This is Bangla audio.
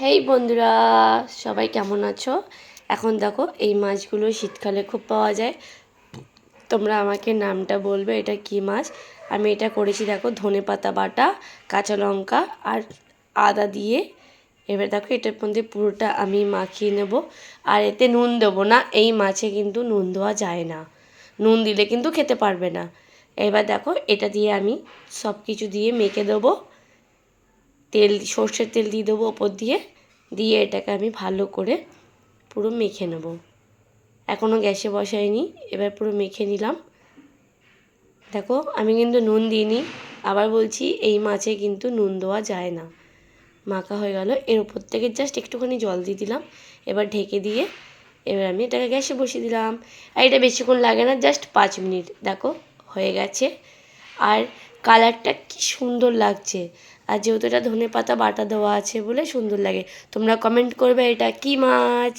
হেই বন্ধুরা, সবাই কেমন আছো? এখন দেখো এই মাছগুলো শীতকালে খুব পাওয়া যায়। তোমরা আমাকে নামটা বলবে এটা কি মাছ। আমি এটা করেছি দেখো ধনেপাতা বাটা, কাঁচা লঙ্কা আর আদা দিয়ে। এবার দেখো এটার মধ্যে পুরোটা আমি মাখিয়ে নেব। আর এতে নুন দেবো না, এই মাছে কিন্তু নুন দেওয়া যায় না। নুন দিলে কিন্তু খেতে পারবে না। এবার দেখো এটা দিয়ে আমি সব কিছু দিয়ে মেখে দেবো। তেল, সর্ষের তেল দিয়ে দেবো ওপর দিয়ে। দিয়ে এটাকে আমি ভালো করে পুরো মেখে নেব। এখনও গ্যাসে বসাইনি, এবার পুরো মেখে নিলাম। দেখো আমি কিন্তু নুন দিইনি, আবার বলছি এই মাছে কিন্তু নুন দেওয়া যায় না। মাখা হয়ে গেল, এর উপর থেকে জাস্ট একটুখানি জল দিয়ে দিলাম। এবার ঢেকে দিয়ে এবার আমি এটাকে গ্যাসে বসিয়ে দিলাম। আর এটা বেশিক্ষণ লাগে না, জাস্ট 5 মিনিট। দেখো হয়ে গেছে। আর কালারটা কি সুন্দর লাগছে। আর যেহেতু এটা ধনেপাতা বাটা দেওয়া আছে বলে সুন্দর লাগে। তোমরা কমেন্ট করবে এটা কি মাছ।